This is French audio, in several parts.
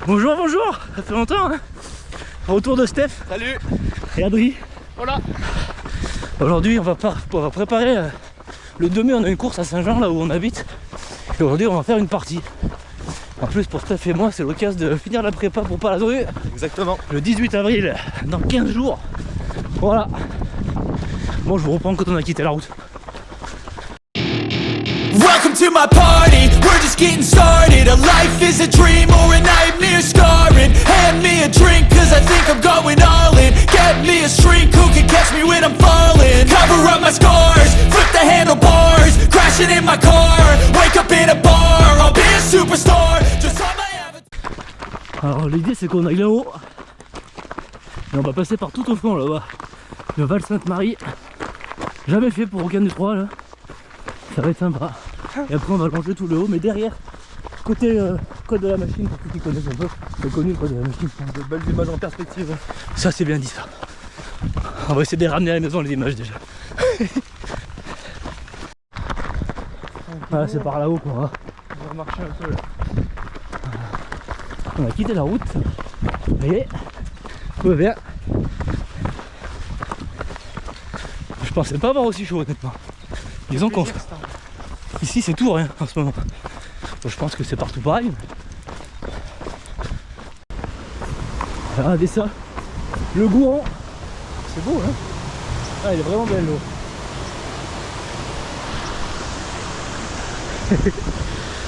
Bonjour, bonjour. Ça fait longtemps hein. Retour de Steph. Salut. Et Adri. Voilà. Aujourd'hui on va préparer le 2 mai, on a une course à Saint-Jean là où on habite. Et aujourd'hui on va faire une partie. En plus pour Steph et moi c'est l'occasion de finir la prépa pour Paladru. Exactement. Le 18 avril, dans 15 jours. Voilà. Bon je vous reprends quand on a quitté la route. Welcome to my party, we're just getting started. A life is a dream or a nightmare scarring. Hand me a drink cause I think I'm going all in. Get me a shrink who can catch me when I'm falling. Cover up my scars, flip the handlebars. Crashing in my car, wake up in a bar. I'll be a superstar, just on my avatar. Alors l'idée c'est qu'on aille là-haut. Et on va passer par tout au fond là-bas. Le Val Sainte-Marie. Jamais fait pour aucun des trois là. Ça va être sympa. Et après on va longer tout le haut, mais derrière, côté code de la machine, pour ceux qui connaissent un peu, c'est connu le code de la machine. De belles images en perspective. Ça c'est bien dit ça. On va essayer de les ramener à la maison les images déjà. Voilà, c'est par là-haut qu'on va. On va marcher un peu là. On a quitté la route. Et tout va bien. Je pensais pas avoir aussi chaud honnêtement. Disons qu'on... Ici c'est tout rien en ce moment. Je pense que c'est partout pareil. Regardez ça. Le Gouron. C'est beau hein. Ah il est vraiment belle l'eau.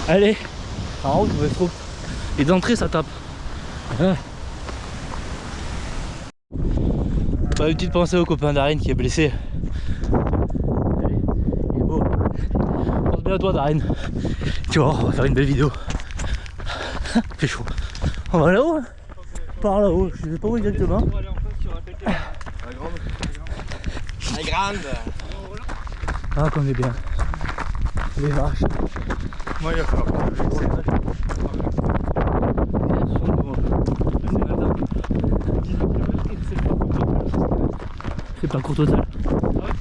Allez. En route on va trop. Et d'entrée ça tape. Ah. Pas utile de penser au copain d'Arène qui est blessé. Allez, il est beau. Pense bien à toi d'Arène. Tu vois, on va faire une belle vidéo. Il fait chaud. On va là-haut hein. Par là-haut, je sais pas où exactement. La grande. Ah qu'on est bien. Les vaches. Moi il y a pas. C'est pas court total.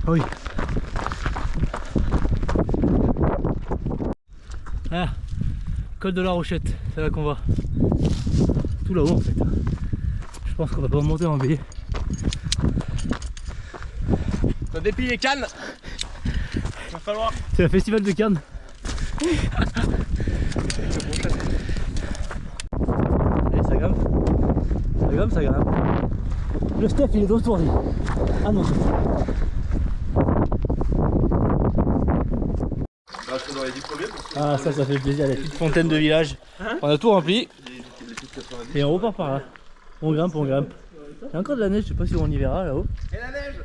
Ah oui. Ah, col de la Rochette, c'est là qu'on va. Tout là-haut en fait. Je pense qu'on va pas monter en B. On déplie les cannes. Il va falloir. C'est le festival de Cannes. Allez, ça grimpe. Ça grimpe, ça grimpe. Le Steph il est dos tourné. Ah non, c'est bon. Ah ça fait plaisir, la petite fontaine de village. On a tout rempli. Et on repart par là. On grimpe, on grimpe. Il y a encore de la neige, je sais pas si on y verra là-haut. Et la neige.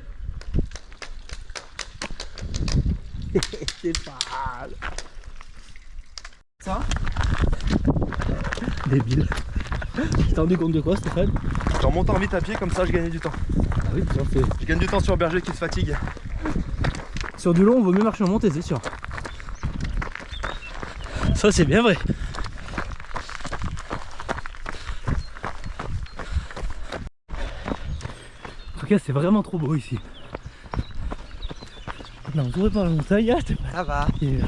C'est pas... Ça Débile. Tu t'es rendu compte de quoi Stéphane? En montant vite à pied comme ça je gagnais du temps. Ah oui, ça fait... Je gagne du temps sur un berger qui se fatigue. Sur du long, on vaut mieux marcher en montée, c'est sûr. Ça, c'est bien vrai. En tout cas, c'est vraiment trop beau ici. On est entouré par la montagne. Ah, t'es pas... Ça va. Et...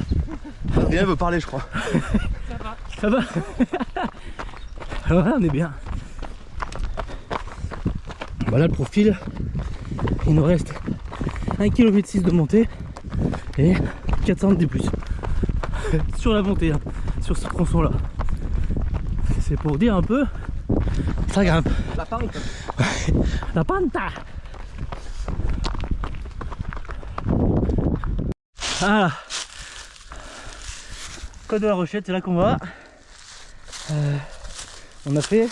Rien veut parler je crois. Ça va. Voilà, on est bien. Voilà le profil. Il nous reste 1,6 km de montée et 400 de plus. Sur la montée, hein, sur ce tronçon là. C'est pour dire un peu, ça grimpe. La pente. La panta. Ah, Côte de la Rochette, c'est là qu'on va. On a fait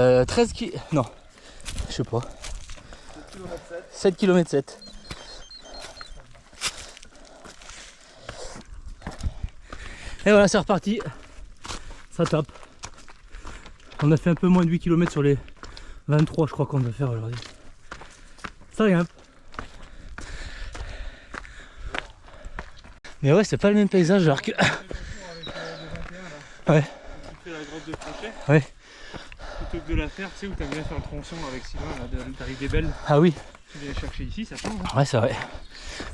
13 km. Non, je sais pas. 7 km 7. Et voilà, c'est reparti. Ça tape. On a fait un peu moins de 8 km sur les 23 je crois qu'on va faire aujourd'hui. Ça grimpe. Mais ouais, c'est pas le même paysage alors que... Ouais. Tu fais la grotte de Crochet. Ouais. Plutôt que de la faire, tu sais où t'as bien fait un tronçon avec Sylvain, là, d'arriver des belles. Ah oui. Tu viens les chercher ici, ça change. Hein. Ouais, c'est vrai.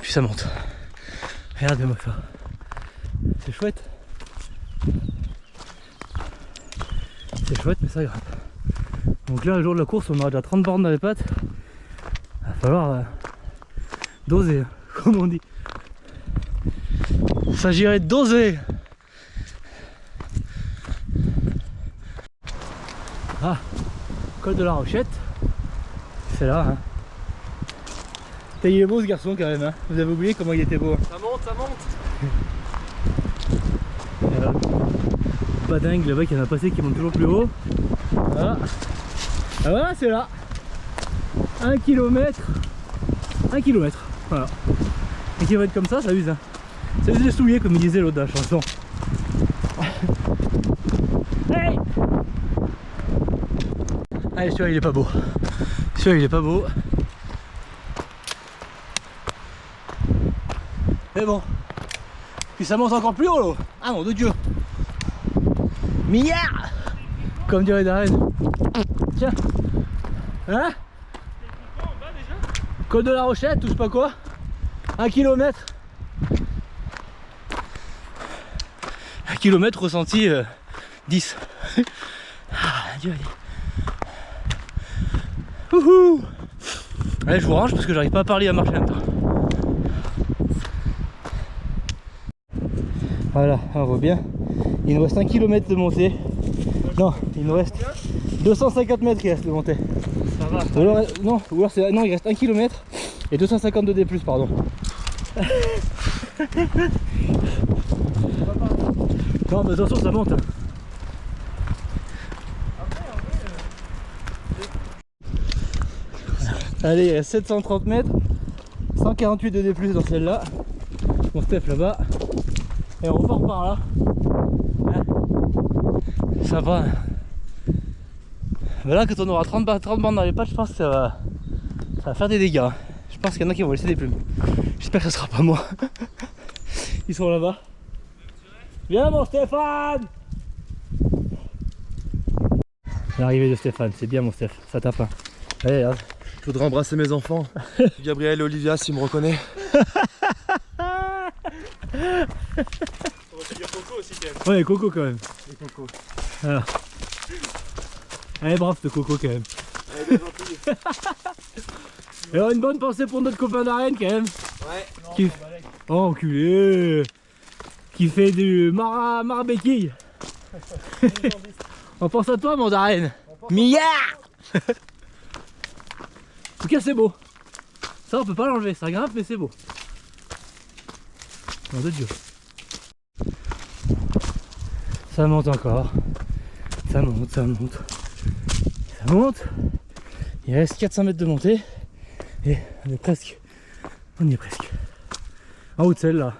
Puis ça monte. Regardez-moi ça. C'est chouette. C'est chouette mais ça grimpe. Donc là le jour de la course on aura déjà 30 bornes dans les pattes. Il va falloir doser, comme on dit. Il s'agirait de doser. Ah, col de la Rochette. C'est là hein. Il est beau ce garçon quand même hein. Vous avez oublié comment il était beau. Ça monte, ça monte. Pas dingue, là-bas qu'il y en a passé qui monte toujours plus haut. Voilà. Ah voilà, c'est là. 1 km. 1 km. Voilà. 1 km comme ça use hein. Ça use les souliers comme il disait l'autre de la chanson. Hey, allez, celui-là il est pas beau. Celui-là il est pas beau. Mais bon. Puis ça monte encore plus haut là. Ah mon de Dieu. Milliard. Comme dirait Darren. Tiens. Hein? Col de la Rochette ou je sais pas quoi. 1 km. 1 km ressenti 10. Ah, Dieu. Wouhou. Allez, je vous range parce que j'arrive pas à parler et à marcher en même temps. Voilà, on voit bien. Il nous reste 1 km de montée. Non, il nous reste 250 mètres qui reste de montée. Ça va. Non, ou alors non, il reste 1 km et 252 D+, pardon. Non, mais attention, ça monte. Hein. Allez, il reste 730 mètres, 148 de D+ dans celle-là. Mon Steph là-bas. Et on repart par là. Ça va. Mais là, quand on aura 30 bandes dans les pattes, je pense que ça va faire des dégâts. Je pense qu'il y en a qui vont laisser des plumes. J'espère que ce sera pas moi. Ils sont là-bas. Viens mon Stéphane. L'arrivée de Stéphane, c'est bien mon Steph, ça tape. Hein. Allez, regarde. Je voudrais embrasser mes enfants. Gabriel et Olivia, s'ils me reconnaissent. On va dire Coco aussi quand même. Ouais, Coco quand même. Et Coco. Alors. Allez, brave de Coco quand même. Elle est bien gentille. Et alors, une bonne pensée pour notre copain d'Arène quand même. Ouais. Qui... Oh enculé. Qui fait du marbéquille. On pense à toi mon Darren. Milliard. En tout cas c'est beau. Ça on peut pas l'enlever, ça grimpe mais c'est beau. Nom de Dieu. Ça monte encore. Ça monte, ça monte. Ça monte. Il reste 400 mètres de montée. Et on est presque. On y est presque. En haut de celle-là.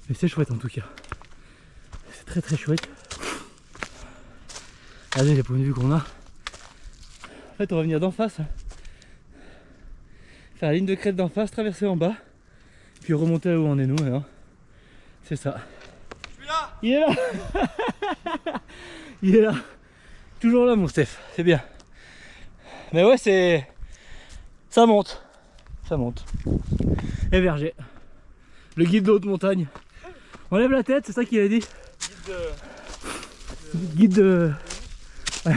Mais c'est chouette en tout cas. C'est très très chouette. Regardez les points de vue qu'on a. En fait on va venir d'en face. Faire la ligne de crête d'en face, traverser en bas. Puis remonter là où on est nous. C'est ça. Je suis là. Il est là. Il est là. Toujours là mon Steph. C'est bien. Mais ouais c'est... Ça monte. Ça monte. Et Verger. Le guide de haute montagne. On lève la tête, c'est ça qu'il a dit. Guide de... Ouais.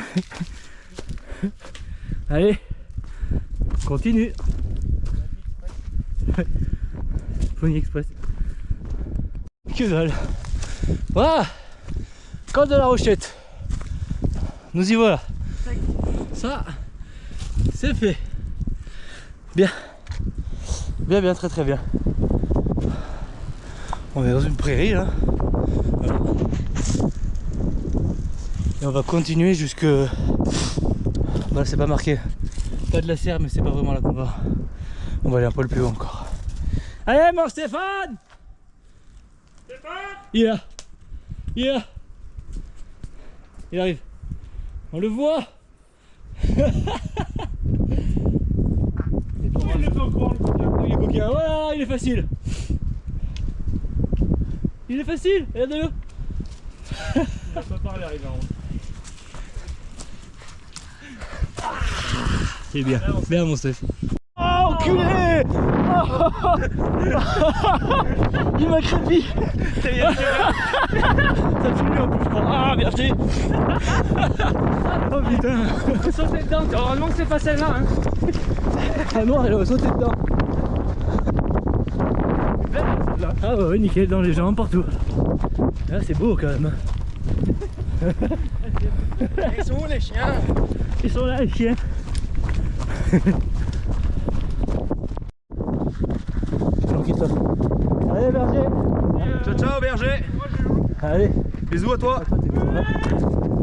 Allez. Continue. Pony Express. Que dalle. Voilà. Col de la Rochette. Nous y voilà. Ça, c'est fait. Bien. Bien, bien, très très bien. On est dans une prairie là. Voilà. Et on va continuer jusque... Bah c'est pas marqué. Pas de la serre mais c'est pas vraiment là qu'on va. On va aller un peu plus haut encore. Allez mon Stéphane. Stéphane. Il est là. Il est là. Il arrive. On le voit. Il est pas au courant le coquin. Il est coquin. Voilà, il est facile. Il est facile. Regardez-le. Il va pas parler arriver en haut. C'est bien. Bien mon Steph. Oh enculé. Oh il m'a crépi. Ça me berger. Oh putain. Faut sauter dedans, heureusement que c'est pas celle-là hein. Ah noir, elle va sauter dedans. Ah ouais, nickel, dans les jambes, partout. Là c'est beau quand même. Ils sont où les chiens? Ils sont là les chiens. Donc ils sont. Allez berger. Ciao ciao berger. Allez. Bisous à toi.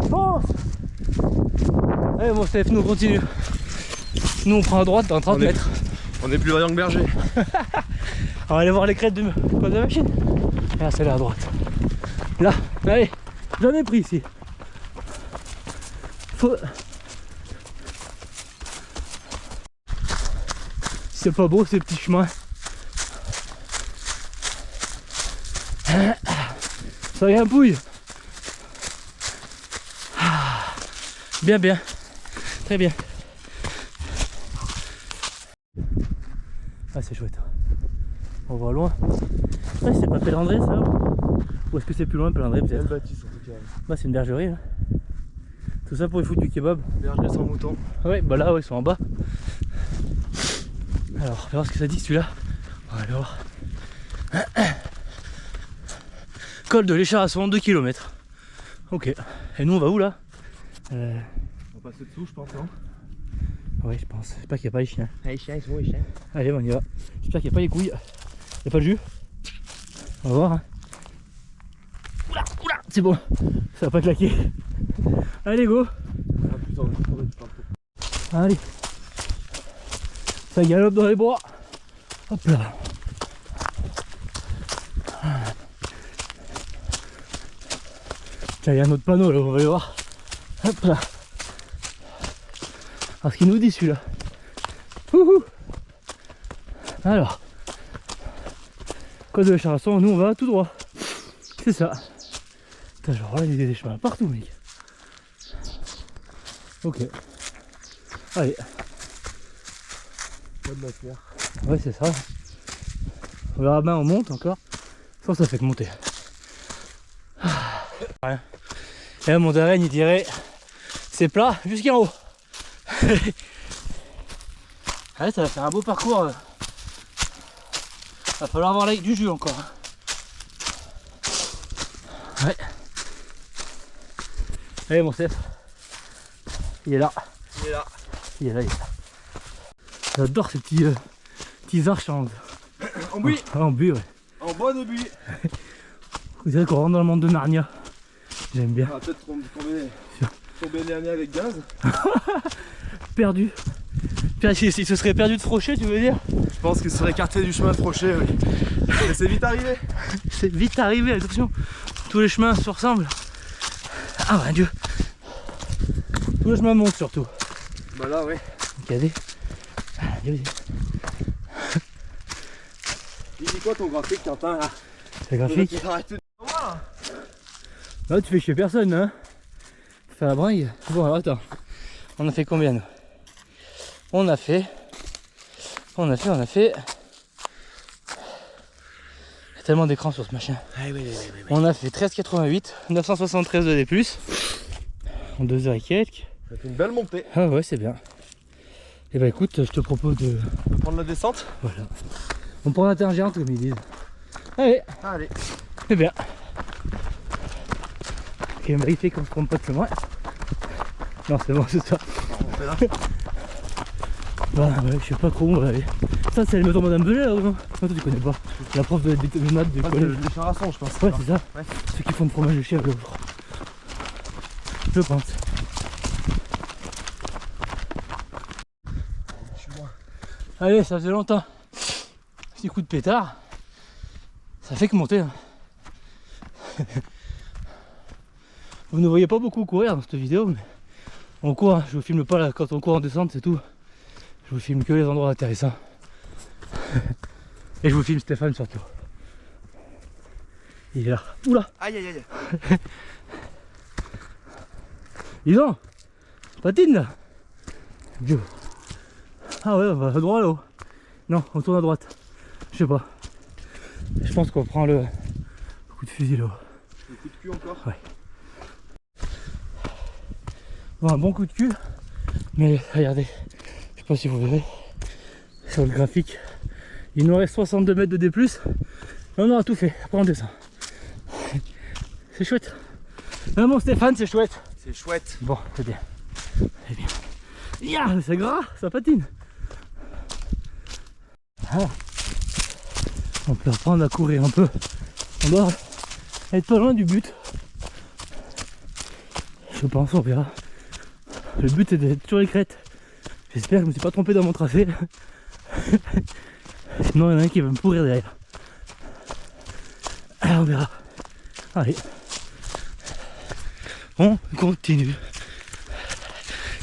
Fonce. Allez mon Steph, nous on continue. Nous on prend à droite dans 30 mètres. On est plus vaillant que berger. On va aller voir les crêtes de la machine. Là c'est là à droite. Là, allez, j'en ai pris ici. Faut... C'est pas beau ces petits chemins. Ça y est un pouille. Bien bien. Très bien. Ah c'est chouette. On voit loin. Ah, c'est pas Pélandré ça? Ou est-ce que c'est plus loin Pélandré peut-être? Baptiste en tout cas. Bah c'est une bergerie hein. Tout ça pour y foutre du kebab. Berger sans mouton. Ouais bah là ouais, ils sont en bas. Alors on va voir ce que ça dit celui-là. On va aller voir. Col de l'Écharsson, 2 km. Ok. Et nous on va où là? On va passer dessous je pense non? Ouais je pense. J'espère qu'il n'y a pas les chiens. Ah, les chiens ils sont où les chiens? Allez on y va. J'espère qu'il n'y a pas les couilles. Il n'y a pas le jus. On va voir hein. Oula, oula, c'est bon. Ça va pas claquer. Allez go. Ah putain, Allez. Ça galope dans les bois. Hop là. Tiens, il y a un autre panneau là, on va aller voir. Hop là. Alors ce qu'il nous dit celui-là. Wouhou. Alors. Code de l'Écharsson, nous on va tout droit. C'est ça. Putain, genre là il y a des chemins partout mec. Ok. Allez. pas de matière. Ouais c'est ça. On verra bien on monte encore. Sans ça fait que monter. Rien. Et là mon terrain il dirait c'est plat jusqu'en haut. Ouais ça va faire un beau parcours. Va falloir avoir du jus encore. Ouais. Allez mon Steph. Il est là. Il est là. Il est là, il est là. J'adore ces petits arches en buis. En buis ouais. En bois de buis. Vous savez qu'on rentre dans le monde de Narnia. J'aime bien. On va peut-être tomber dernier avec gaz. Perdu. Il se serait perdu de Frochet tu veux dire? Je pense qu'il serait écarté du chemin de Frochet, oui. Mais c'est vite arrivé. C'est vite arrivé, attention. Tous les chemins se ressemblent. Ah mon dieu. Tous les chemins montent surtout. Bah là ouais. Regardez. Ah, vas-y. Il dit quoi ton graphique Quentin là? C'est graphique. Là tu fais chier personne hein. Tu fais la bringue. Bon alors attends. On a fait combien nous? On a fait. Il y a tellement d'écrans sur ce machin. Ah, oui. On a fait 13,88, 973 de D+, en 2 heures et quelques. Ça fait une belle montée. Ah ouais c'est bien. Et bah écoute, je te propose de... On peut prendre la descente. Voilà. On prend la terre géante comme ils disent. Allez. Allez. C'est bien. Ok, vérifier qu'on ne se trompe pas de chemin. Non c'est bon c'est ça. On fait là. Bah ouais, je sais pas trop où on va aller. Ça c'est le maison Madame Belay là ou non? Non toi tu connais pas. La prof de maths du collège. Les Charasson je pense. Ouais c'est ça. Ouais. Ceux qui font du fromage de chèvre là. Je pense. Je suis loin. Allez ça faisait longtemps. Petit coup de pétard. Ça fait que monter hein. Vous ne voyez pas beaucoup courir dans cette vidéo mais on court hein. Je vous filme pas là quand on court en descente c'est tout. Je vous filme que les endroits intéressants. Et je vous filme Stéphane surtout. Il est là. Oula. Aïe. Dis donc. Patine là. Dieu. Ah ouais on va à droite là-haut. Non on tourne à droite. Je sais pas. Je pense qu'on prend le coup de fusil là-haut. Le coup de cul encore. Ouais. Bon, un bon coup de cul. Mais regardez, je sais pas si vous verrez sur le graphique, il nous reste 62 mètres de D+. Et on aura tout fait, après on descend. C'est chouette. Non mon Stéphane, c'est chouette. C'est chouette. Bon, c'est bien. C'est bien. Yeah, c'est gras, ça patine. Ah. On peut reprendre à courir un peu. On doit être pas loin du but. Je pense, on verra. Le but est d'être sur les crêtes. J'espère que je me suis pas trompé dans mon tracé. Sinon il y en a un qui va me pourrir derrière. Alors on verra. Allez. On continue.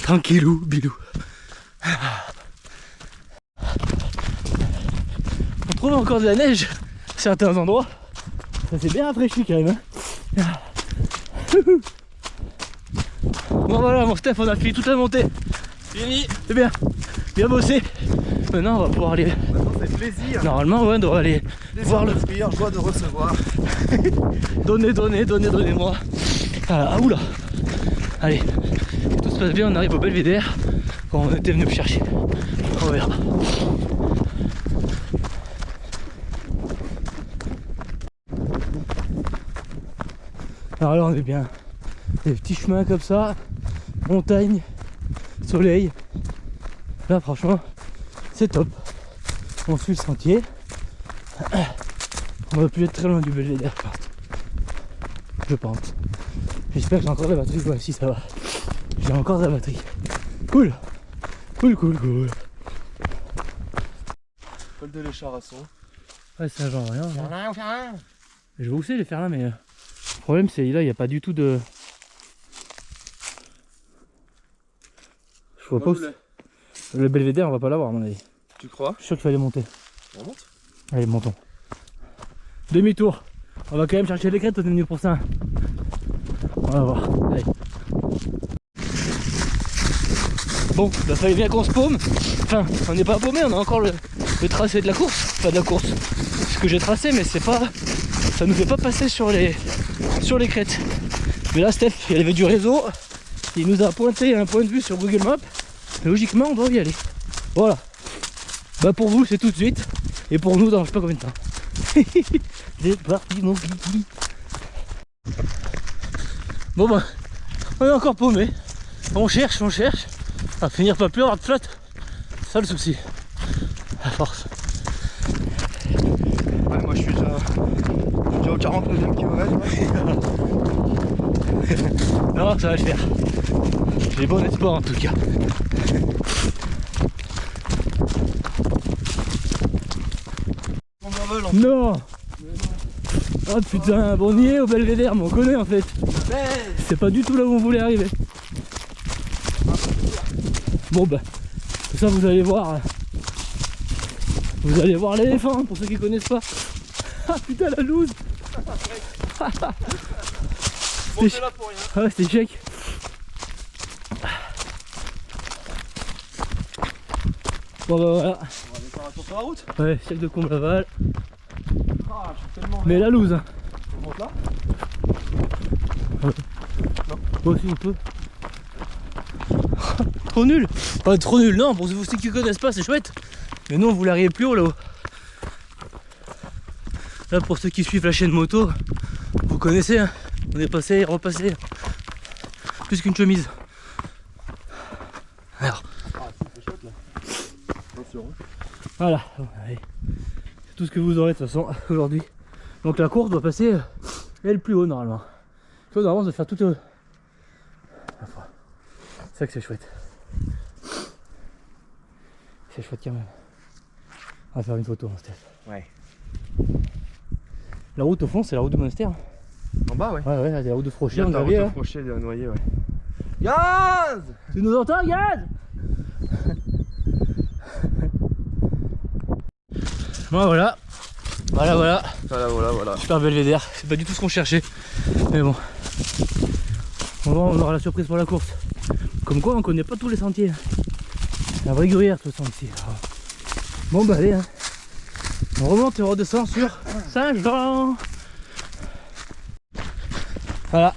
Tranquillou, bilou. On trouve encore de la neige à certains endroits. Ça s'est bien rafraîchi quand même. Hein. Bon voilà mon Steph, on a fini toute la montée. Fini. C'est bien. Bien bossé. Maintenant on va pouvoir aller. Maintenant c'est plaisir. Normalement ouais, on doit aller voir le. Meilleure joie de recevoir. Donnez-moi. Ah oula. Allez. Si tout se passe bien, on arrive au Belvédère quand on était venu me chercher. On verra. Alors là on est bien. Des petits chemins comme ça, montagne, soleil. Là franchement c'est top. On suit le sentier. On va plus être très loin du Belvédère par contre. Je pense. J'espère que j'ai encore de la batterie. Ouais, si ça va. J'ai encore de la batterie. Cool. Cool. Col de l'Écharasson. Ouais, c'est un genre rien. Je vois où c'est les Ferlins, mais le problème c'est là il n'y a pas du tout de. Je vois pas où c'est. Le Belvédère on va pas l'avoir à mon avis. Tu crois? Je suis sûr qu'il fallait monter. On monte? Allez montons. Demi-tour. On va quand même chercher les crêtes, on est venu pour ça. On va voir. Allez. Bon, il fallait bien qu'on se paume. Enfin, on n'est pas paumé, on a encore le tracé de la course. Enfin de la course. Ce que j'ai tracé, mais c'est pas. Ça nous fait pas passer sur les crêtes. Mais là Steph, il avait du réseau. Il nous a pointé un point de vue sur Google Maps. Logiquement on doit y aller. Voilà. Bah pour vous c'est tout de suite. Et pour nous dans je sais pas combien de temps. C'est parti mon kiki. Bon bah on est encore paumé. On cherche. À finir pas plus avoir de flotte. C'est ça le souci. À force. Ouais, moi je suis déjà au 49e kilomètre. Non ça va le faire. J'ai bon espoir en tout cas. Non. Oh putain, bon on y est au Belvédère, mais on connaît en fait. C'est pas du tout là où on voulait arriver. Bon bah, ça vous allez voir. Vous allez voir l'éléphant pour ceux qui connaissent pas. Ah putain la loose. C'était là pour rien. Ah ouais c'était check. Bon bah voilà. On va aller faire un tour sur la route. Ouais, chèque de Comblaval. Ah, je suis tellement. Mais la loose hein. On monte là? Ouais. Non. Moi aussi on peut. Trop nul. Pas trop nul, non, pour ceux qui connaissent pas c'est chouette. Mais nous on voulait arriver plus haut là-haut. Là pour ceux qui suivent la chaîne moto, vous connaissez hein. On est passé, repassé. Plus qu'une chemise. Alors. Ah, c'est chouette là. Attention. Voilà. Bon, allez. C'est tout ce que vous aurez de toute façon aujourd'hui. Donc la course doit passer elle plus haut normalement. Normalement on doit faire tout au. C'est ça que c'est chouette. C'est chouette quand même. On va faire une photo en Steph. Ouais. La route au fond c'est la route du monastère. En bas, ouais. Ouais, c'est la route de Frochet, On on a gravier. route Frochet de Noyer, ouais. Gaz! Tu nous entends, Gaz? Voilà. Voilà. Super Belvédère. C'est pas du tout ce qu'on cherchait. Mais bon. On aura la surprise pour la course. Comme quoi on connaît pas tous les sentiers. C'est un vrai gruyère tout le sentier. Bon bah allez hein. On remonte et on redescend sur Saint-Jean. Voilà.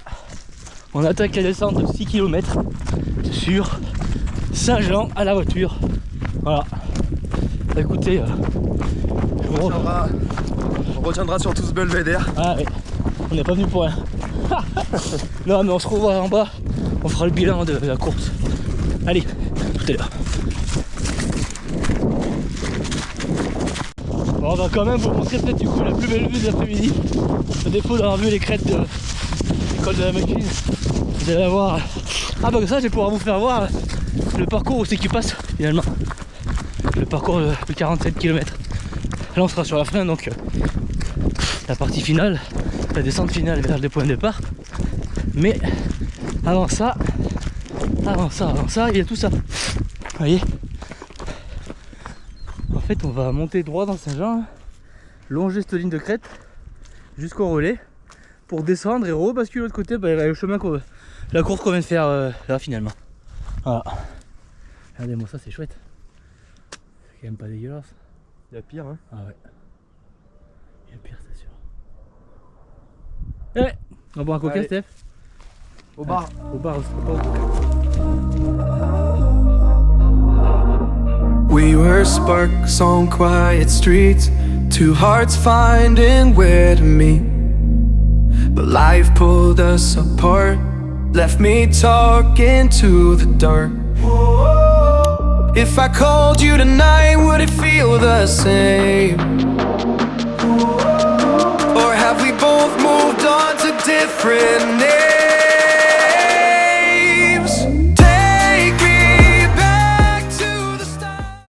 On attaque la descente de 6 km sur Saint-Jean à la voiture. Voilà. Bah, écoutez, On retiendra surtout ce belvédère. ah ouais, on n'est pas venu pour rien. Non mais on se revoit en bas, on fera le bilan de la course. Allez, tout à l'heure. Bon, on va quand même vous montrer peut-être du coup la plus belle vue de l'après-midi. À défaut d'avoir vu les crêtes de l'école de la machine, vous allez voir. Ah bah ça je vais pouvoir vous faire voir le parcours où c'est qu'il passe finalement. Le parcours de 47 km. Là on sera sur la fin donc la partie finale, la descente finale vers les points de départ. Mais avant ça, il y a tout ça. Vous voyez? En fait on va monter droit dans Saint-Jean, longer cette ligne de crête jusqu'au relais pour descendre et rebasculer de l'autre côté le chemin la course qu'on vient de faire là finalement. Voilà. Regardez-moi ça, c'est chouette. C'est quand même pas dégueulasse. Il y a pire, hein. Ah ouais. Il y a pire, c'est sûr. Eh, on boit un coca, Allez. Steph? Au bar. Au bar, au bar. We were sparks on quiet streets, two hearts finding where to meet. But life pulled us apart, left me talking to the dark. If I called you tonight, would it feel the same? Or have we both moved on to different names?